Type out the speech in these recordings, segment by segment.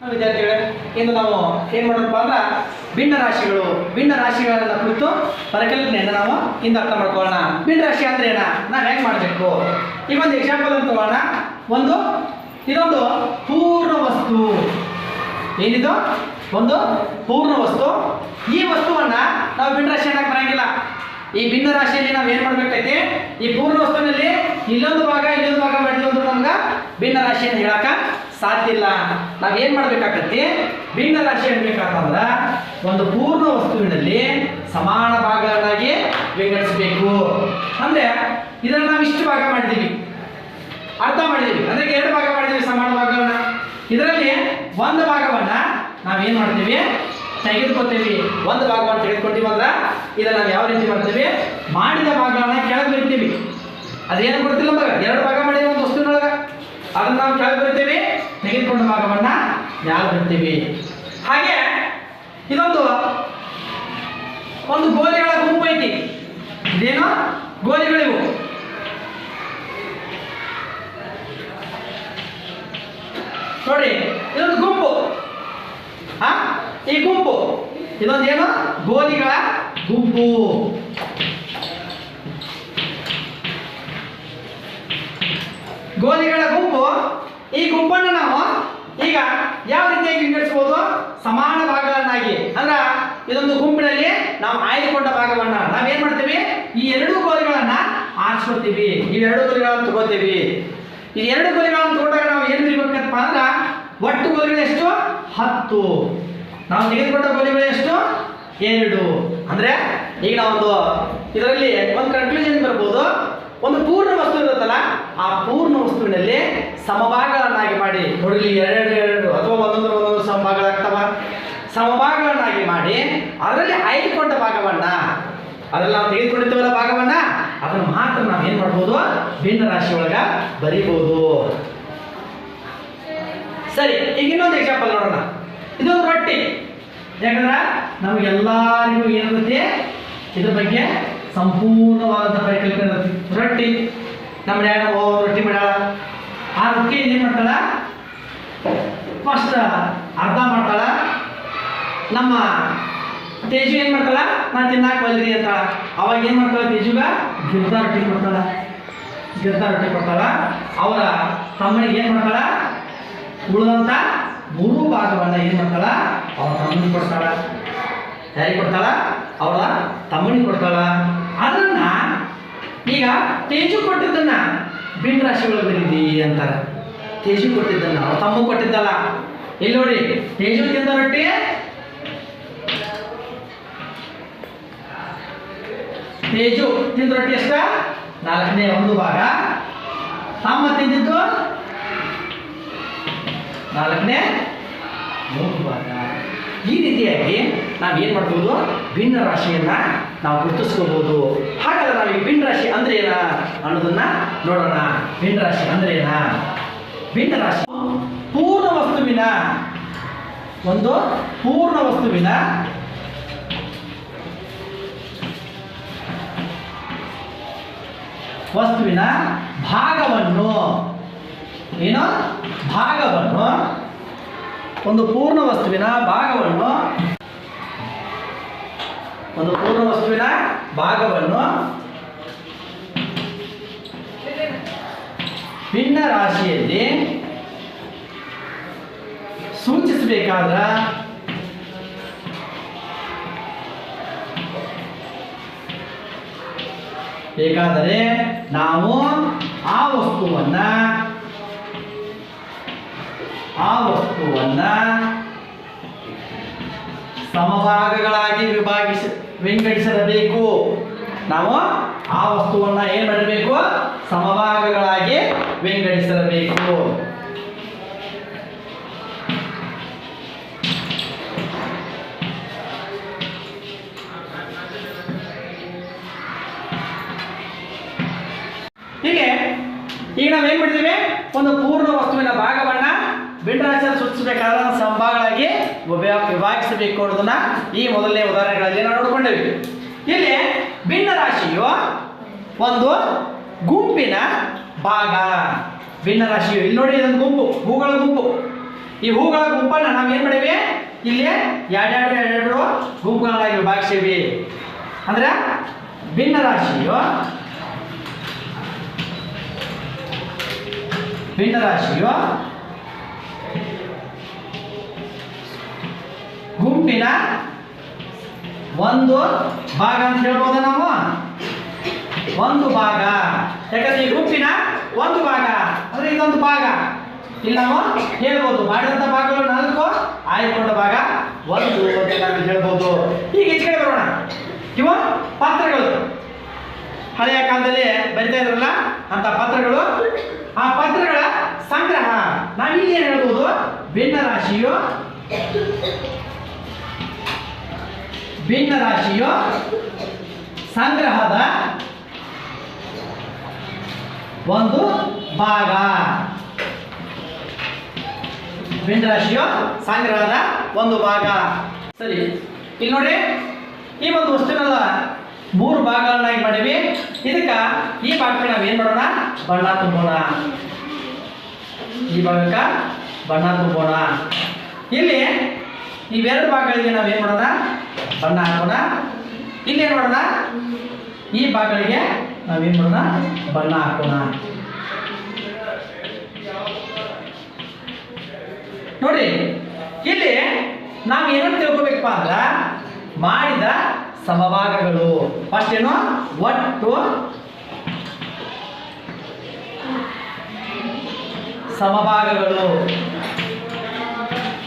ವಿದ್ಯಾರ್ಥಿಗಳೇ, ಇಂದು ನಾವು ಏನು ಮಾಡೋಣಪ್ಪ ಅಂದ್ರೆ ಭಿನ್ನ ರಾಶಿಗಳನ್ನ ಕುರಿತು ಪರಿಕಲ್ಪನೆಯನ್ನು ನಾವು ಇಂದು ಅರ್ಥ ಮಾಡ್ಕೊಳ್ಳೋಣ. ಭಿನ್ನ ರಾಶಿ ಅಂದ್ರೆ ಏನ, ನಾವು ಹೆಂಗೆ ಮಾಡಬೇಕು? ಈಗ ಒಂದು ಎಕ್ಸಾಂಪಲ್ ಅಂತ ತಗೋಣ. ಇದೊಂದು ಪೂರ್ಣ ವಸ್ತು. ಏನಿದು? ಒಂದು ಪೂರ್ಣ ವಸ್ತು. ಈ ವಸ್ತುವನ್ನ ನಾವು ಭಿನ್ನ ರಾಶಿ ಅನ್ನಕ್ಕೆ ಬರಂಗಿಲ್ಲ. ಈ ಭಿನ್ನ ರಾಶಿಯಲ್ಲಿ ನಾವು ಏನು ಮಾಡ್ಬೇಕೈತಿ? ಈ ಪೂರ್ಣ ವಸ್ತುವಿನಲ್ಲಿ ಇಲ್ಲೊಂದು ಭಾಗ ಮಾಡಿದ್ವಿ ಅಂದ್ರೆ ನಮ್ಗೆ ಭಿನ್ನ ರಾಶಿಯನ್ನು ಹೇಳಕ ಸಾಧ್ಯ ಇಲ್ಲ. ನಾವೇನು ಮಾಡ್ಬೇಕಾಗತ್ತೆ? ಭಿನ್ನ ರಾಶಿ ಅನ್ಬೇಕಂತಂದ್ರೆ ಒಂದು ಪೂರ್ಣ ವಸ್ತುವಿನಲ್ಲಿ ಸಮಾನ ಭಾಗಗಳಾಗಿ ವಿಂಗಡಿಸಬೇಕು. ಅಂದ್ರೆ ಇದನ್ನು ನಾವು ಇಷ್ಟು ಭಾಗ ಮಾಡಿದ್ದೀವಿ, ಅರ್ಥ ಮಾಡಿದ್ದೀವಿ. ಅಂದ್ರೆ ಎರಡು ಭಾಗ ಮಾಡಿದ್ದೀವಿ ಸಮಾನ ಭಾಗಗಳನ್ನ. ಇದರಲ್ಲಿ ಒಂದು ಭಾಗವನ್ನ ನಾವೇನು ಮಾಡ್ತೀವಿ? ತೆಗೆದುಕೊಳ್ತೀವಿ. ಒಂದು ಭಾಗವನ್ನು ತೆಗೆದುಕೊಳ್ತೀವಿ ಅಂದ್ರೆ ಇದನ್ನು ನಾವು ಯಾವ ರೀತಿ ಮಾಡ್ತೀವಿ? ಮಾಡಿದ ಭಾಗಗಳನ್ನ ಕೆಳಗೆ ಬರಿತೀವಿ. ಅದೇನು ಕೊಡ್ತಿಲ್ಲ ನಮಗೆ, ಎರಡು ಭಾಗ ಮಾಡಿದ ಒಂದು ವಸ್ತುವಿನೊಳಗೆ ಅದನ್ನು ನಾವು ಕೆಳಗೆ ಬರಿತೀವಿ, ತೆಗೆದುಕೊಂಡ ಭಾಗವನ್ನ ಯಾವ ಬರಿತೀವಿ. ಹಾಗೆ ಇದೊಂದು ಗೋಲಿಗಳ ಗುಂಪು ಐತಿ. ಇದೇನು ಗೋಲಿಗಳಿವು. ನೋಡಿ, ಇದೊಂದು ಗುಂಪು. ಈ ಗುಂಪು ಇದೊಂದೇನು? ಗೋಲಿಗಳ ಗುಂಪು. ಗೋಲಿಗಳ ಗುಂಪು. ಈ ಗುಂಪನ್ನು ನಾವು ಈಗ ಯಾವ ರೀತಿಯಾಗಿ ವಿಂಗಡಿಸಬಹುದು? ಸಮಾನ ಭಾಗಗಳನ್ನಾಗಿ. ಅಂದ್ರೆ ಇದೊಂದು ಗುಂಪಿನಲ್ಲಿ ನಾವು ಆಯ್ದುಕೊಂಡ ಭಾಗವನ್ನ ನಾವೇನ್ ಮಾಡ್ತೀವಿ? ಈ ಎರಡು ಗೋಲಿಗಳನ್ನ ಆರಿಸ್ಕೊಳ್ತೀವಿ. ಇವೆರಡು ಗೋಲಿಗಳನ್ನು ತಗೋತೀವಿ. ಈ ಎರಡು ಗೋಲಿಗಳನ್ನು ತಗೊಂಡಾಗ ನಾವು ಏನು ಬರೀಬೇಕಪ್ಪ ಅಂದ್ರೆ ಒಟ್ಟು ಗೋಲಿಗಳು ಎಷ್ಟು? 10. ನಾವು ತೆಗೆದುಕೊಂಡ ಗೋಲಿಗಳು ಎಷ್ಟು? 2. ಅಂದ್ರೆ ಈಗ ನಾವೊಂದು ಇದರಲ್ಲಿ ಒಂದು ಕನ್ಕ್ಲೂಷನ್ ಬರ್ಬೋದು. ಒಂದು ಪೂರ್ಣ ವಸ್ತು ಇರುತ್ತಲ್ಲ, ಆ ಪೂರ್ಣ ವಸ್ತುವಿನಲ್ಲಿ ಸಮಭಾಗಗಳನ್ನಾಗಿ ಮಾಡಿ ನೋಡಿ. ಎರಡು ಅಥವಾ ಒಂದೊಂದು ಸಮಭಾಗಗಳಾಗ್ತವ. ಸಮಭಾಗಗಳನ್ನಾಗಿ ಮಾಡಿ ಅದರಲ್ಲಿ ಆಯ್ದುಕೊಂಡ ಭಾಗವನ್ನ, ಅದರಲ್ಲಿ ನಾವು ತೆಗೆದುಕೊಂಡಿದ್ದೇವಲ್ಲ ಭಾಗವನ್ನ, ಅದನ್ನು ಮಾತ್ರ ನಾವು ಏನು ಮಾಡ್ಬೋದು? ಭಿನ್ನ ರಾಶಿ ಒಳಗ ಬರಿಬೋದು. ಸರಿ, ಈಗ ಇನ್ನೊಂದು ಎಕ್ಸಾಂಪಲ್ ನೋಡೋಣ. ಇದೊಂದು ರೊಟ್ಟಿ. ಯಾಕಂದ್ರೆ ನಮಗೆಲ್ಲರಿಗೂ ಏನಾಗುತ್ತೆ ಇದ್ರ ಬಗ್ಗೆ ಸಂಪೂರ್ಣವಾದಂಥ ಪರಿಕಲ್ಪನೆ ಇರುತ್ತೆ. ರೊಟ್ಟಿ ನಮ್ಮ ಮನ್ಯಾಗ ರೊಟ್ಟಿ ಮಾಡ್ಯಾಳ. ಆ ರೊಟ್ಟಿ ಏನು ಮಾಡ್ತಾಳ? ಫಸ್ಟ್ ಅರ್ಧ ಮಾಡ್ತಾಳ. ನಮ್ಮ ತೇಜು ಏನು ಮಾಡ್ತಾಳ? ನಾನು ತಿನ್ನಾಕ ಬಲ್ರಿ ಅಂತ. ಅವಾಗ ಏನು ಮಾಡ್ತಾಳ? ತೇಜುಗ ಗಿರ್ದಾ ರೊಟ್ಟಿ ಕೊಡ್ತಾಳ. ಅವರ ತಮ್ಮನಿಗೆ ಏನು ಮಾಡ್ತಾಳ? ಉಳಿದಂಥ 3 ಭಾಗವನ್ನು ಏನು ಮಾಡ್ತಾಳ? ಅವರ ತಮ್ಮನಿಗೆ ಕೊಡ್ತಾಳ. ಯಾರಿಗೆ ಕೊಡ್ತಾಳ? ಅವಳ ತಮ್ಮನಿಗೆ ಕೊಡ್ತಾಳ. ಅದನ್ನ ಈಗ ತೇಜು ಕೊಟ್ಟಿದ್ದನ್ನ ಭಿನ್ನ ರಾಶಿ ಒಳಗೆ ಬರೀದಿ ಅಂತಾರೆ. ತೇಜು ಕೊಟ್ಟಿದ್ದನ್ನ ಅವ್ರ ತಮ್ಮ ಕೊಟ್ಟಿದ್ದಲ್ಲ. ಇಲ್ಲಿ ನೋಡಿ, ತೇಜು ತಿಂದ ರೊಟ್ಟಿ ಎಷ್ಟ? 4ನೇ 1 ಭಾಗ. ತಮ್ಮ ತಿಂದಿದ್ದು 4ನೇ 3 ಭಾಗ. ಈ ರೀತಿಯಾಗಿ ನಾವೇನು ಮಾಡ್ಬೋದು? ಭಿನ್ನ ರಾಶಿಯನ್ನ ನಾವು ಗುರುತಿಸ್ಕೋಬಹುದು. ಹಾಗಾದ್ರೆ ನಾವೀಗ ಭಿನ್ನ ರಾಶಿ ಅಂದ್ರೆ ಏನ ಅನ್ನೋದನ್ನ ನೋಡೋಣ. ಭಿನ್ನ ರಾಶಿ ಅಂದ್ರೆ ಏನ? ಭಿನ್ನ ರಾಶಿ ಪೂರ್ಣ ವಸ್ತುವಿನ ಭಾಗವನ್ನು ಒಂದು ಪೂರ್ಣ ವಸ್ತುವಿನ ಭಾಗವನ್ನು ಭಿನ್ನ ರಾಶಿಯಲ್ಲಿ ಸೂಚಿಸಬೇಕಾದ್ರೆ ನಾವು ಆ ವಸ್ತುವನ್ನ ಸಮಭಾಗಗಳಾಗಿ ವಿಂಗಡಿಸಬೇಕು. ನಾವು ಆ ವಸ್ತುವನ್ನ ಏನು ಮಾಡಬೇಕು? ಸಮಭಾಗಗಳಾಗಿ ವಿಂಗಡಿಸಬೇಕು. ಹೀಗೆ ಈಗ ನಾವೇನು ಮಾಡಿದ್ದೀವಿ? ಒಂದು ಪೂರ್ಣ ವಸ್ತುವಿನ ಭಾಗವನ್ನ ಭಿನ್ನ ರಾಶಿಯಲ್ಲಿ ಸೂಚಿಸಬೇಕಾದ್ರೆ ಸಮಭಾಗಗಳಾಗಿ ವಿಭಾಗಿಸಬೇಕು ಅನ್ನೋದನ್ನ ಈ ಮೊದಲನೇ ಉದಾಹರಣೆಗಳಲ್ಲಿ ನಾವು ನೋಡ್ಕೊಂಡೇವೆ. ಇಲ್ಲಿ ಭಿನ್ನ ರಾಶಿಯು ಒಂದು ಗುಂಪಿನ ಭಾಗ. ಭಿನ್ನ ರಾಶಿಯು ಇಲ್ಲಿ ನೋಡಿ, ಇದೊಂದು ಗುಂಪು, ಹೂಗಳ ಗುಂಪು. ಈ ಹೂಗಳ ಗುಂಪನ್ನ ನಾವು ಏನ್ ಮಾಡಿವಿ ಇಲ್ಲಿ ಎರಡೆರಡು ಗುಂಪುಗಳನ್ನಾಗಿ ವಿಭಾಗಿಸಿವಿ. ಅಂದ್ರೆ ಭಿನ್ನ ರಾಶಿಯು ಗುಂಪಿನ ಒಂದು ಭಾಗ ಅಂತ ಹೇಳ್ಬೋದು ನಾವು. ಒಂದು ಭಾಗ, ಯಾಕಂದ್ರೆ ಈ ಗುಂಪಿನ ಒಂದು ಭಾಗ ಅಂದ್ರೆ ಇದೊಂದು ಭಾಗ. ಇಲ್ಲಿ ನಾವು ಹೇಳ್ಬೋದು ಮಾಡಿದಂತ ಭಾಗಗಳು 4, ಆಯ್ಕೊಂಡ ಭಾಗ 1 ಅಂತ ನಾವು ಹೇಳ್ಬೋದು. ಈಗ ಈಚೆ ಕಡೆ ಬರೋಣ. ಇವು ಪತ್ರಗಳು, ಹಳೆಯ ಕಾಲದಲ್ಲಿ ಬರಿತಾ ಇದ್ರಲ್ಲ ಅಂತ ಪತ್ರಗಳು. ಆ ಪತ್ರಗಳ ಸಂಗ್ರಹ ನಾವಿಲ್ಲಿ ಏನ್ ಹೇಳ್ಬೋದು, ಭಿನ್ನ ರಾಶಿಯು ಸಂಗ್ರಹದ ಒಂದು ಭಾಗ. ಭಿನ್ನ ರಾಶಿಯು ಸಂಗ್ರಹದ ಒಂದು ಭಾಗ. ಸರಿ, ಇಲ್ಲಿ ನೋಡಿ, ಈ ಒಂದು ವಸ್ತುವಿನೆಲ್ಲ 3 ಭಾಗಗಳನ್ನಾಗಿ ಮಾಡಿವಿ. ಇದಕ್ಕ ಈ ಭಾಗಕ್ಕೆ ನಾವು ಏನ್ ಮಾಡೋಣ, ಬಣ್ಣ ತುಂಬೋಣ. ಈ ಭಾಗಕ್ಕೆ ಬಣ್ಣ ತುಂಬೋಣ. ಇಲ್ಲಿ ಇವೆರಡು ಭಾಗಗಳಿಗೆ ನಾವು ಏನ್ ಮಾಡೋಣ, ಬಣ್ಣ ಹಾಕೋಣ. ಇಲ್ಲಿ ಏನ್ ಮಾಡೋಣ, ಈ ಭಾಗಗಳಿಗೆ ನಾವೇನ್ ಮಾಡೋಣ, ಬಣ್ಣ ಹಾಕೋಣ. ನೋಡಿ, ಇಲ್ಲಿ ನಾವು ಏನಂತ ತಿಳ್ಕೊಬೇಕಪ್ಪ ಅಂದ್ರ ಮಾಡಿದ ಸಮಭಾಗಗಳು. ಫಸ್ಟ್ ಏನು, ಒಟ್ಟು ಸಮಭಾಗಗಳು.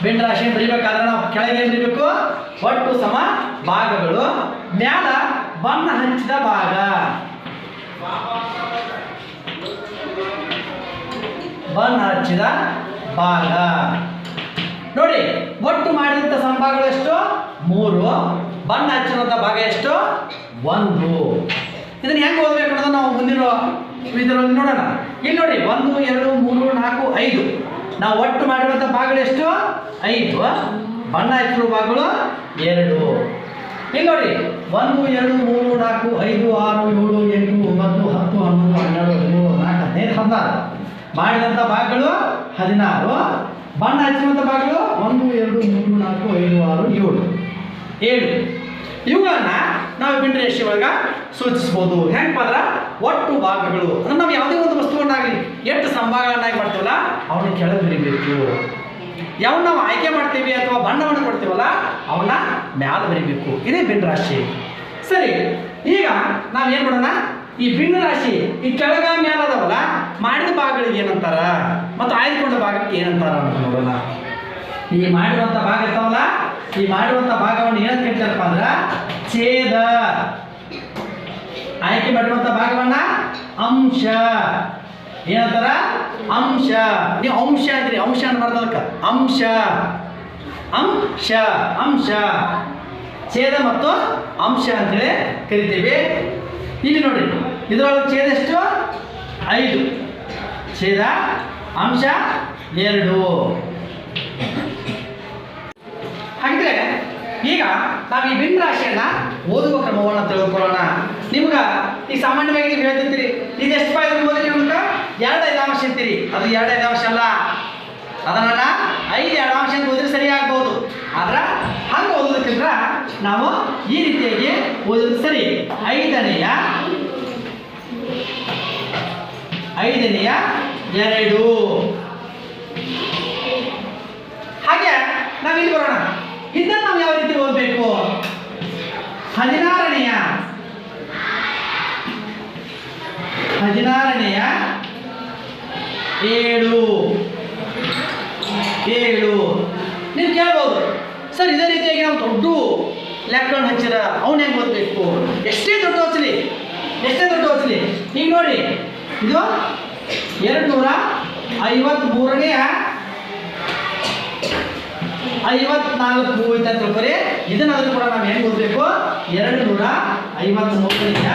ಭಿನ್ನ ರಾಶಿ ಬರೀಬೇಕಾದ್ರೆ ನಾವು ಕೆಳಗೆ ಬರೀಬೇಕು, ಒಟ್ಟು ಸಮ ಭಾಗಗಳು. ಮ್ಯಾಲ ಬಣ್ಣ ಹಚ್ಚಿದ ಭಾಗ. ನೋಡಿ, ಒಟ್ಟು ಮಾಡಿದಂಥ ಸಮಭಾಗಗಳು ಎಷ್ಟು, 3. ಬಣ್ಣ ಹಚ್ಚಿರುವಂಥ ಭಾಗ ಎಷ್ಟು, 1. ಇದನ್ನ ಹೆಂಗೆ ಓದಬೇಕು ಅನ್ನೋದು ನಾವು ಮುಂದಿನ ಇದರಲ್ಲಿ ನೋಡೋಣ. ಇಲ್ಲಿ ನೋಡಿ, 1 2 3 4 5. ನಾವು ಒಟ್ಟು ಮಾಡಿರುವಂಥ ಭಾಗಗಳು ಎಷ್ಟು, 5. ಬಣ್ಣ ಹಚ್ಚಿರುವ ಭಾಗಗಳು 2. ಇಲ್ಲಿ ನೋಡಿ, 1 2 3 4 5 6 7 8 9 10 11 12 13 14 15 16. ಮಾಡಿದಂಥ ಭಾಗಗಳು 16. ಬಣ್ಣ ಹಚ್ಚಿರುವಂಥ ಭಾಗಗಳು 1 2 3 4 5 6 7. ಇವುಗಳನ್ನ ನಾವು ಭಿನ್ನ ರಾಶಿ ಒಳಗ ಸೂಚಿಸಬಹುದು. ಹೆಂಗಪ್ಪ ಅಂದ್ರೆ ಒಟ್ಟು ಭಾಗಗಳು ಅಂದ್ರೆ ನಾವು ಯಾವುದೇ ಒಂದು ವಸ್ತುವನ್ನಾಗಲಿ ಎಷ್ಟು ಸಂಭಾಗಗಳನ್ನಾಗಿ ಮಾಡ್ತೀವಲ್ಲ ಅವನ್ನ ಕೆಳಗೆ ಬರಿಬೇಕು. ಯಾವನ್ನ ನಾವು ಆಯ್ಕೆ ಮಾಡ್ತೀವಿ ಅಥವಾ ಬಣ್ಣವನ್ನು ಕೊಡ್ತೀವಲ್ಲ ಅವನ್ನ ಮ್ಯಾಲ ಬರಿಬೇಕು. ಇದೇ ಭಿನ್ನ ರಾಶಿ. ಸರಿ, ಈಗ ನಾವು ಏನ್ ಮಾಡೋಣ, ಈ ಭಿನ್ನ ರಾಶಿ ಈ ಕೆಳಗ ಮ್ಯಾಲ ಅದಾವಲ್ಲ, ಮಾಡಿದ ಭಾಗಗಳಿಗೆ ಏನಂತಾರ ಮತ್ತು ಆಯ್ದುಕೊಂಡ ಭಾಗಕ್ಕೆ ಏನಂತಾರ ಅಂತ ನೋಡೋಣ. ಈ ಮಾಡಿರುವಂಥ ಭಾಗ ಇರ್ತಾವಲ್ಲ, ಈ ಮಾಡಿರುವಂಥ ಭಾಗವನ್ನು ಏನಂತ ಕರಿತಾರಪ್ಪ ಅಂದ್ರ ಛೇದ. ಆಯ್ಕೆ ಮಾಡಿರುವಂಥ ಭಾಗವನ್ನ ಅಂಶ. ಏನಂತಾರ, ಅಂಶ. ನೀವು ಅಂಶ ಅಂದ್ರಿ, ಅಂಶ ಅಂತ ಬರ್ತದಕ್ಕ ಅಂಶ. ಛೇದ ಮತ್ತು ಅಂಶ ಅಂತೇಳಿ ಕರಿತೀವಿ. ಇಲ್ಲಿ ನೋಡಿ, ಇದರೊಳಗೆ ಛೇದ ಎಷ್ಟು, 5. ಛೇದ, ಅಂಶ 2. ಹಾಗಿದ್ರೆ ಈಗ ನಾವು ಈ ಭಿನ್ನ ರಾಶಿಯನ್ನ ಓದುವ ಕ್ರಮವನ್ನು ತಿಳ್ಕೊಳ್ಳೋಣ. ನಿಮ್ಗ ಈ ಸಾಮಾನ್ಯವಾಗಿ ನೀವು ಹೇಳ್ತಿರ್ತೀರಿ, ಇದು ಎಷ್ಟು ಪಾಯ ಓದಿ ನಿಮ್ಗೆ 2 5 ಅಂತೀರಿ. ಅದು 2 5 ಅಲ್ಲ, ಅದನ್ನ 5 2 ಅಂತ ಓದಿದ್ರೆ ಸರಿ ಆಗ್ಬೋದು. ಆದ್ರೆ ಹಂಗೆ ಓದೋದಕ್ಕಿಂತ ನಾವು ಈ ರೀತಿಯಾಗಿ ಓದೋದು ಸರಿ. 5ನೇಯ 2. ಹಾಗೆ ನಾವು ಇಲ್ಲಿ ಬರೋಣ. ಇದನ್ನು ನಾವು ಯಾವ ರೀತಿ ಓದಬೇಕು, 16ನೇಯ 7. ನೀವು ಕೇಳ್ಬೋದು, ಸರ್ ಇದೇ ರೀತಿಯಾಗಿ ನಾವು ದೊಡ್ಡ ಲೆಕ್ಕಗಳನ್ನು ಹಚ್ಚಿರ ಅವನು ಹೆಂಗೆ ಓದಬೇಕು, ಎಷ್ಟೇ ದೊಡ್ಡ ಓದಿಸಲಿ ಈಗ ನೋಡಿ, ಇದು 253ನೇ 54 ಅಂತ ತಿಳ್ಕೊರಿ. ಇದನ್ನ ಅದನ್ನು ಕೂಡ ನಾವು ಹೆಂಗೆ ಓದಬೇಕು, 253ನೇ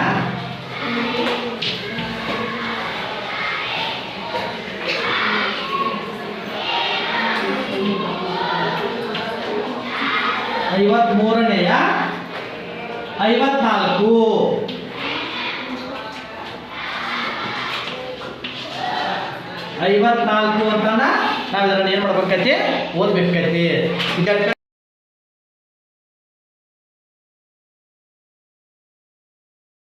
53ನೇ 54. ಅಂತಾನ ನಾವು ಇದನ್ನು ಏನು ಮಾಡ್ಬೇಕೈತಿ ಓದ್ಬೇಕೈತಿ ವಿದ್ಯಾರ್ಥಿ